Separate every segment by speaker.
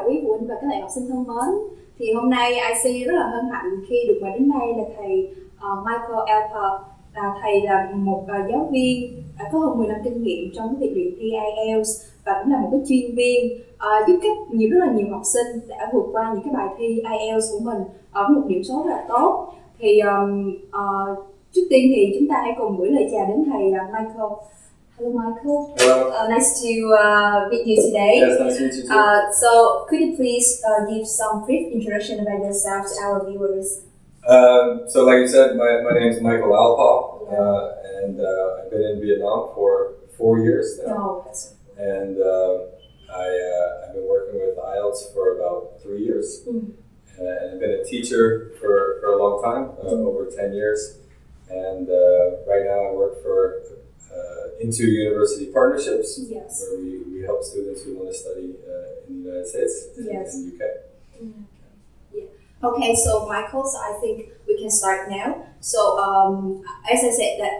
Speaker 1: quý phụ huynh và các bạn học sinh thân mến. Thì hôm nay ISEE rất là hân hạnh khi được mời đến đây là thầy Michael Alpaugh. Thầy là một giáo viên có hơn 10 năm kinh nghiệm trong việc luyện thi IELTS và cũng là một cái chuyên viên giúp rất là nhiều học sinh đã vượt qua những cái bài thi IELTS của mình ở một điểm số rất là tốt. Thì trước tiên thì chúng ta hãy cùng gửi lời chào đến thầy Michael. Hello, Michael.
Speaker 2: Hello.
Speaker 1: Nice to meet you today.
Speaker 2: Yes, nice to meet you too.
Speaker 1: So, could you please give some brief introduction about yourself to our viewers?
Speaker 2: So like you said, my name is Michael Alpaugh, and I've been in Vietnam for 4 years now.
Speaker 1: Oh, that's
Speaker 2: and I've been working with IELTS for about 3 years. And I've been a teacher for a long time, over 10 years. And right now I work for into university partnerships, where we help students who want to study in the United States and in the UK.
Speaker 1: Okay, so Michael, so I think we can start now. So as I said, that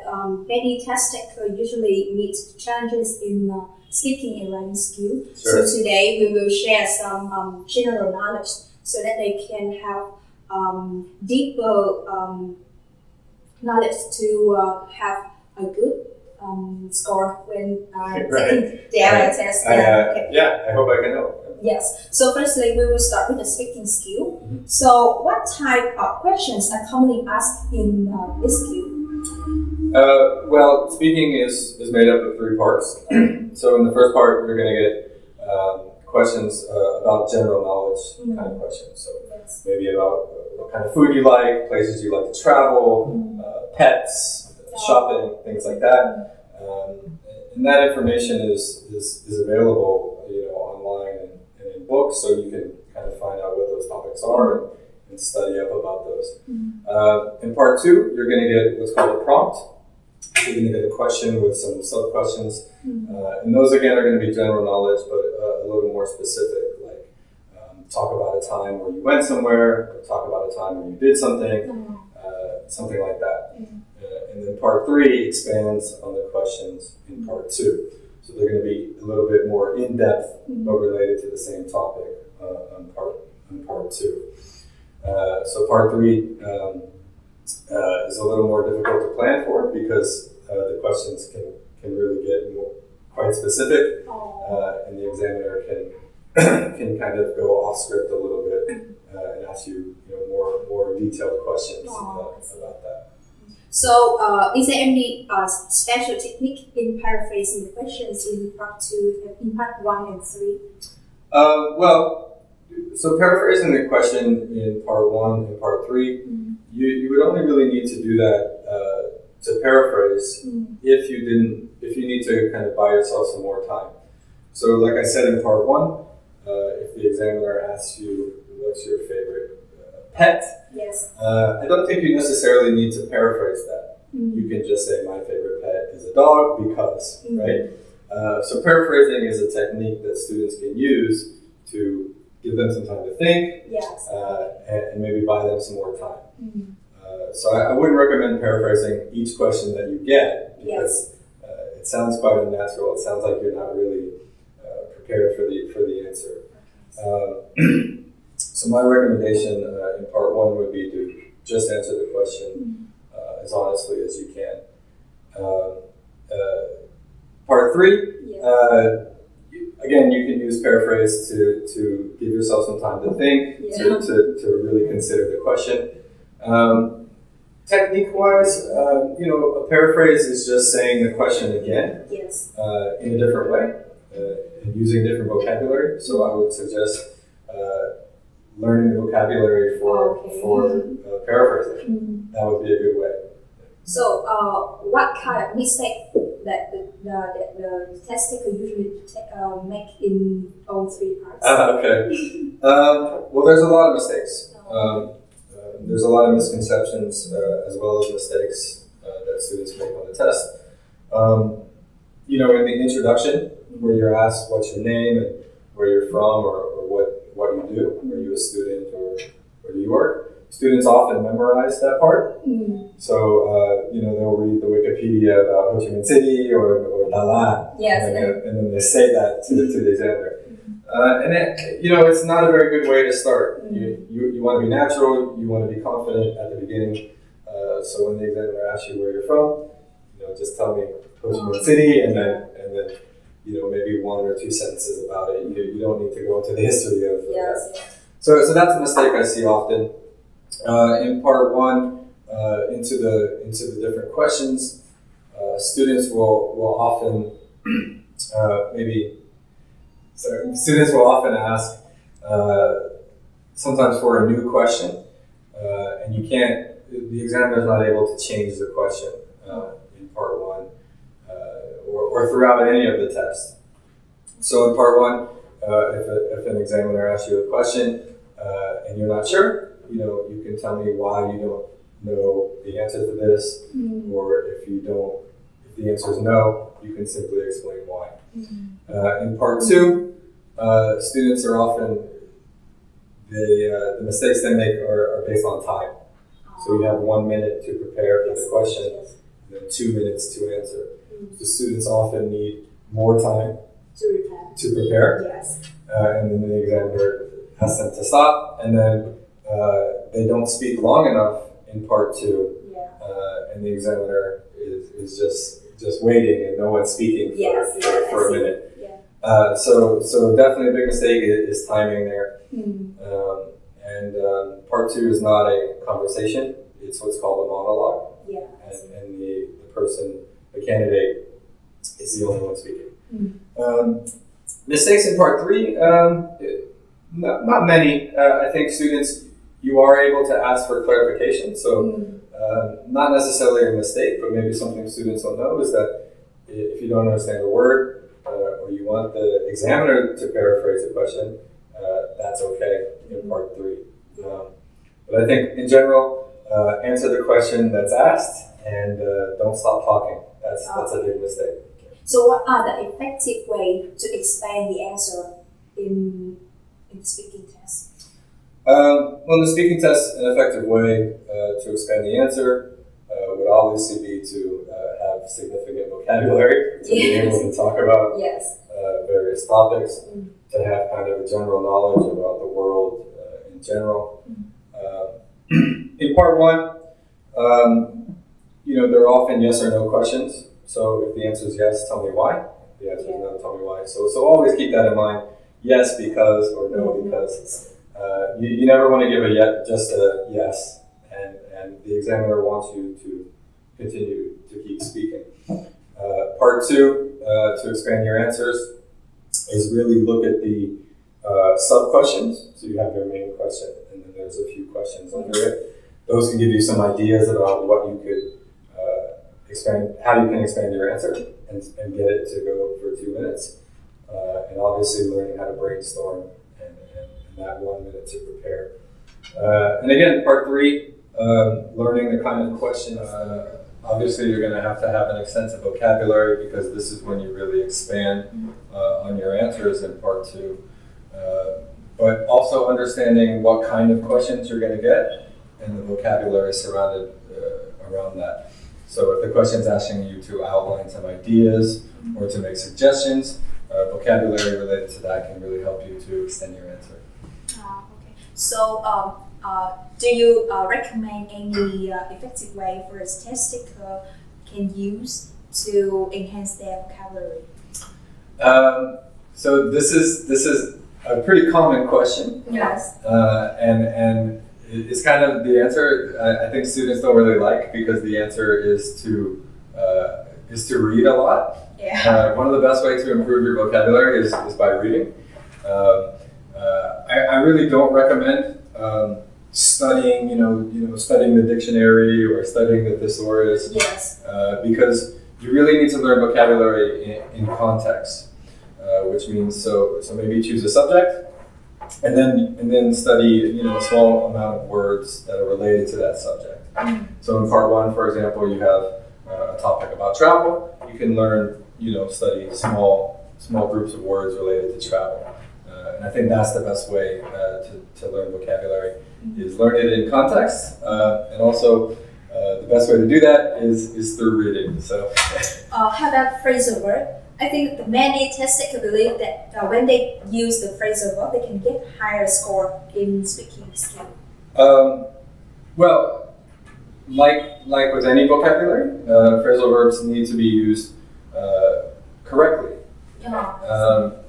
Speaker 1: many test takers usually meet challenges in speaking and writing skill.
Speaker 2: Sure.
Speaker 1: So today we will share some general knowledge so that they can have deeper knowledge to have a good score when taking the IELTS test.
Speaker 2: I hope I can help.
Speaker 1: Yes. So firstly, we will start with the speaking skill. So what type of questions are commonly asked in this skill?
Speaker 2: Well, speaking is made up of 3 parts. So in the first part, you're going to get questions about general knowledge kind of questions. So maybe about what kind of food you like, places you like to travel, pets, shopping, things like that. And that information is available, online and in books, so you can kind of find out what those topics are and study up about those. In part 2, you're going to get what's called a prompt. So you're going to get a question with some sub-questions. And those, again, are going to be general knowledge, but a little more specific, like talk about a time where you went somewhere, or talk about a time when you did something, something like that. And then part 3 expands on the questions in part 2. So they're going to be a little bit more in-depth, but related to the same topic on part 2. So part 3 is a little more difficult to plan for because the questions can really get quite specific, and the examiner can kind of go off script a little bit and ask you, more detailed questions about that.
Speaker 1: So, is there any special technique in paraphrasing the questions in part 2, in part 1 and 3?
Speaker 2: So paraphrasing the question in part 1 and part 3, you would only really need to do that to paraphrase if you need to kind of buy yourself some more time. So, like I said in part 1, if the examiner asks you what's your favorite pet, I don't think you necessarily need to paraphrase that. You can just say, my favorite pet is a dog because, right? So paraphrasing is a technique that students can use to give them some time to think, and maybe buy them some more time. So I wouldn't recommend paraphrasing each question that you get because it sounds quite unnatural. It sounds like you're not really prepared for the answer. So my recommendation in part 1 would be to just answer the question as honestly as you can. Part 3, again, you can use paraphrase to give yourself some time to think, to really consider the question. Technique-wise, a paraphrase is just saying the question again in a different way and using different vocabulary. So I would suggest learning the vocabulary for paraphrasing. That would be a good way.
Speaker 1: So, what kind of mistake that the test taker usually make in all 3 parts?
Speaker 2: Well, there's a lot of mistakes. There's a lot of misconceptions as well as mistakes that students make on the test. In the introduction, where you're asked what's your name and where you're from or what you do, are you a student or do you work? Students often memorize that part. So, they'll read the Wikipedia about Ho Chi Minh City or Da Lan, and then they say that to the examiner. And it's not a very good way to start. You want to be natural, you want to be confident at the beginning. So when the examiner asks you where you're from, just tell me Ho Chi Minh City, and then maybe one or two sentences about it. You don't need to go into the history of that. So that's a mistake I see often. In part one, into the different questions, students will often students will often ask sometimes for a new question, and the examiner is not able to change the question in part one or throughout any of the tests. So in part one, if an examiner asks you a question and you're not sure, you can tell me why you don't know the answer to this, or if the answer is no, you can simply explain why. In part two, students are often, the mistakes they make are based on time. So you have 1 minute to prepare for the question, and then 2 minutes to answer. The students often need more time to prepare. And then the examiner asks them to stop, and then they don't speak long enough in part two, and the examiner is just waiting and no one's speaking for a minute. So definitely a big mistake is timing there. And part two is not a conversation, it's what's called a monologue. And the person, the candidate, is the only one speaking. Mistakes in part three, not many. I think students, you are able to ask for clarification. So not necessarily a mistake, but maybe something students don't know is that if you don't understand a word or you want the examiner to paraphrase a question, that's okay in part three. But I think in general, answer the question that's asked and don't stop talking. That's a big mistake.
Speaker 1: So what are the effective ways to expand the answer in the speaking test?
Speaker 2: Well, in the speaking test, an effective way to expand the answer would obviously be to have significant vocabulary, to be able to talk about various topics, to have kind of a general knowledge about the world in general. In part one, there are often yes or no questions. So if the answer is yes, tell me why. If the answer is no, tell me why. So always keep that in mind. Yes, because, or no, because. You never want to give just a yes, and the examiner wants you to continue to keep speaking. Part two, to expand your answers, is really look at the sub-questions. So you have your main question, and then there's a few questions under it. Those can give you some ideas about what you could expand, how you can expand your answer and get it to go for 2 minutes. And obviously learning how to brainstorm and that 1 minute to prepare. And again, part three, learning the kind of questions. Obviously, you're going to have an extensive vocabulary because this is when you really expand on your answers in part two. But also understanding what kind of questions you're going to get and the vocabulary surrounded around that. So if the question's asking you to outline some ideas or to make suggestions, vocabulary related to that can really help you to extend your answer.
Speaker 1: Okay. So, do you recommend any effective way for a test taker can use to enhance their vocabulary?
Speaker 2: So this is a pretty common question.
Speaker 1: Yes.
Speaker 2: And it's kind of the answer I think students don't really like because the answer is to read a lot.
Speaker 1: Yeah.
Speaker 2: One of the best ways to improve your vocabulary is by reading. I really don't recommend studying, studying the dictionary or studying the thesaurus.
Speaker 1: Yes.
Speaker 2: Because you really need to learn vocabulary in context, which means so maybe choose a subject and then study a small amount of words that are related to that subject. So in part one, for example, you have a topic about travel. You can learn, study small groups of words related to travel. And I think that's the best way to learn vocabulary, is learn it in context. And also, the best way to do that is through reading. So,
Speaker 1: how about phrasal verb? I think many test takers believe that when they use the phrasal verb, they can get higher score in speaking skill.
Speaker 2: Well, like with any vocabulary, phrasal verbs need to be used correctly.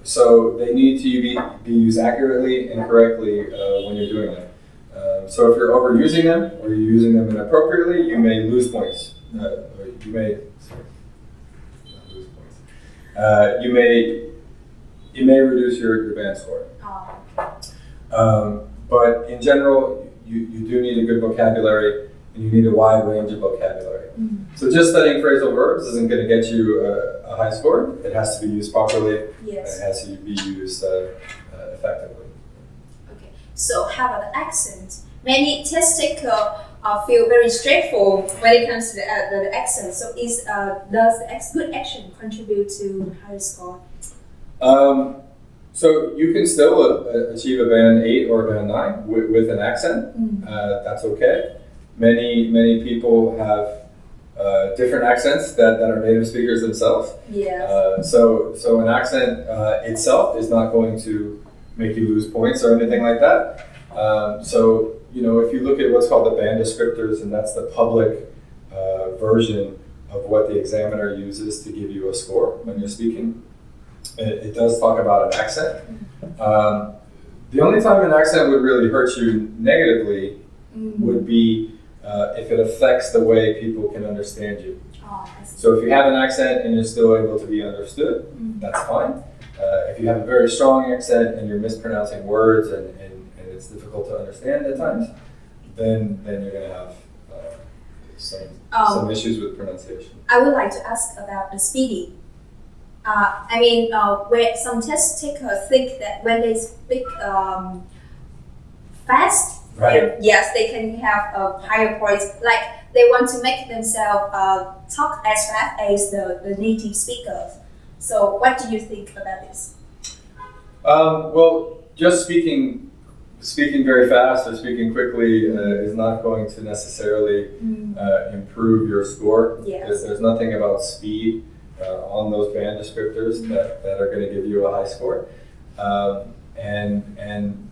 Speaker 2: So they need to be used accurately and correctly when you're doing them. So if you're overusing them or you're using them inappropriately, you may lose points. You may reduce your band score. But in general, you do need a good vocabulary, and you need a wide range of vocabulary. So just studying phrasal verbs isn't going to get you a high score. It has to be used properly.
Speaker 1: Yes.
Speaker 2: And it has to be used effectively.
Speaker 1: Okay. So how about the accent? Many test takers feel very straightforward when it comes to the accent. So does the good accent contribute to higher score?
Speaker 2: So you can still achieve a band 8 or a band 9 with an accent. That's okay. Many people have different accents that are native speakers themselves.
Speaker 1: Yes.
Speaker 2: So an accent itself is not going to make you lose points or anything like that. So if you look at what's called the band descriptors, and that's the public version of what the examiner uses to give you a score when you're speaking, it does talk about an accent. The only time an accent would really hurt you negatively would be if it affects the way people can understand you. So if you have an accent and you're still able to be understood, that's fine. If you have a very strong accent and you're mispronouncing words and it's difficult to understand at times, then you're going to have some issues with pronunciation.
Speaker 1: I would like to ask about the speedy. Where some test takers think that when they speak fast,
Speaker 2: right.
Speaker 1: Yes, they can have a higher points. Like they want to make themselves talk as fast as the native speakers. So what do you think about this?
Speaker 2: Well, just speaking very fast or speaking quickly is not going to necessarily improve your score.
Speaker 1: Yes.
Speaker 2: There's nothing about speed on those band descriptors that are going to give you a high score. And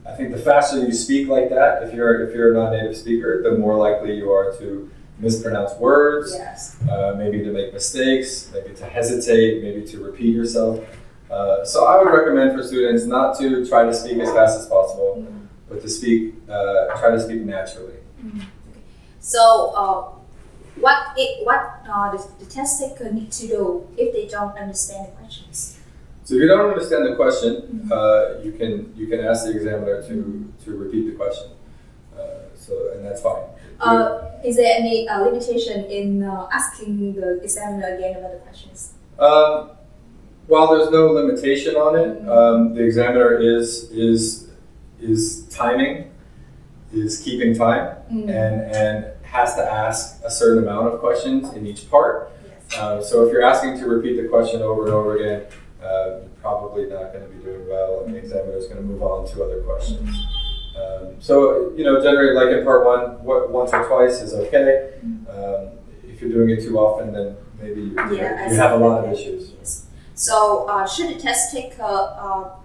Speaker 2: I think the faster you speak like that, if you're a non-native speaker, the more likely you are to mispronounce words,
Speaker 1: yes.
Speaker 2: Maybe to make mistakes, maybe to hesitate, maybe to repeat yourself. So I would recommend for students not to try to speak as fast as possible, but to try to speak naturally.
Speaker 1: So what the test taker need to do if they don't understand the questions?
Speaker 2: So if you don't understand the question, you can ask the examiner to repeat the question. And that's fine.
Speaker 1: Is there any limitation in asking the examiner again about the questions?
Speaker 2: While there's no limitation on it, the examiner is timing, is keeping time, and has to ask a certain amount of questions in each part. Yes. So if you're asking to repeat the question over and over again, you're probably not going to be doing well, and the examiner is going to move on to other questions. So generally, like in part 1, once or twice is okay. If you're doing it too often, then maybe you have a lot of issues.
Speaker 1: Yes. So should the test taker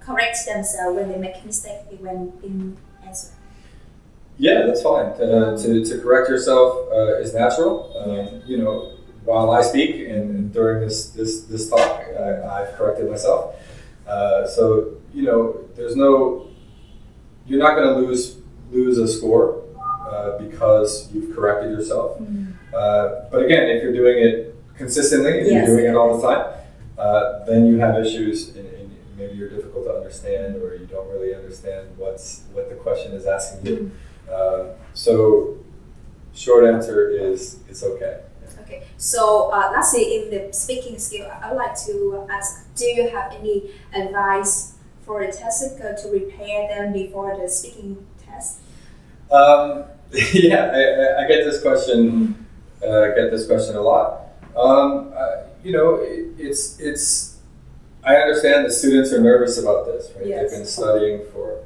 Speaker 1: correct themselves when they make mistake when in answer?
Speaker 2: Yeah, that's fine. To correct yourself is natural. While I speak and during this talk, I've corrected myself. So you're not going to lose a score because you've corrected yourself. But again, if you're doing it consistently and you're doing it all the time, then you have issues and maybe you're difficult to understand, or you don't really understand what the question is asking you. So short answer is it's okay.
Speaker 1: Okay, so lastly, in the speaking skill, I would like to ask, do you have any advice for the test taker to prepare them before the speaking test?
Speaker 2: Yeah, I get this question. A lot. I understand that students are nervous about this, right?
Speaker 1: Yes.
Speaker 2: They've been studying for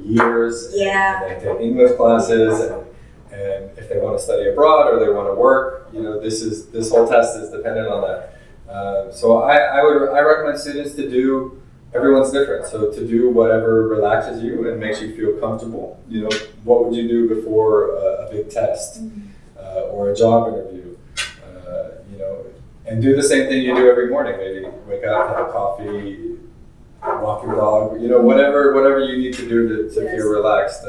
Speaker 2: years.
Speaker 1: Yeah.
Speaker 2: And they take English classes, and if they want to study abroad or they want to work, this whole test is dependent on that. So I recommend students to do, everyone's different, so to do whatever relaxes you and makes you feel comfortable. You know, what would you do before a big test or a job interview? You know, and do the same thing you do every morning. Maybe wake up, have a coffee, walk your dog. You know, whatever you need to do to feel relaxed.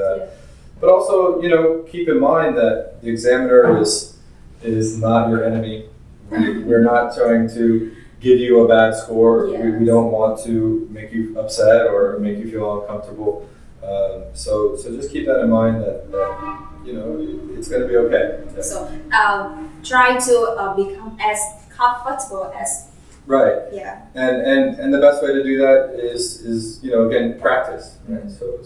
Speaker 2: But also, you know, keep in mind that the examiner is not your enemy. We're not trying to give you a bad score. We don't want to make you upset or make you feel uncomfortable. So just keep that in mind that you know, it's going to be okay. Yeah.
Speaker 1: So try to become as comfortable as.
Speaker 2: Right.
Speaker 1: Yeah.
Speaker 2: And the best way to do that is you know, again, practice. Right. So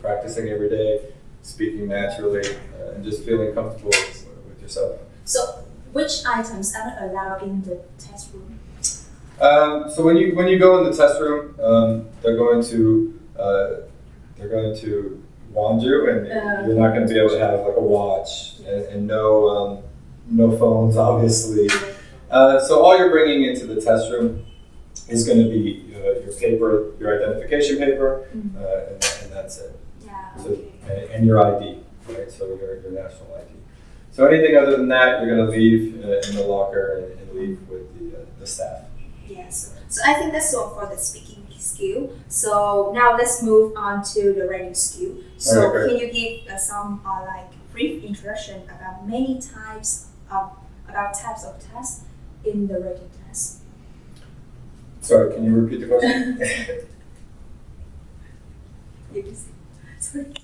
Speaker 2: practicing every day, speaking naturally, and just feeling comfortable with yourself.
Speaker 1: So which items are not allowed in the test room?
Speaker 2: So when you go in the test room, they're going to wand you, and you're not going to be able to have like a watch and no phones, obviously. So all you're bringing into the test room is going to be your paper, your identification paper, and that's it.
Speaker 1: Yeah.
Speaker 2: So, and your ID, right? So your national ID. So anything other than that, you're going to leave in the locker and leave with the staff.
Speaker 1: Yes. So I think that's all for the speaking skill. So now let's move on to the writing skill. So can you give some like brief introduction about many types of tests in the writing test?
Speaker 2: Sorry, can you repeat the question?
Speaker 1: Sorry.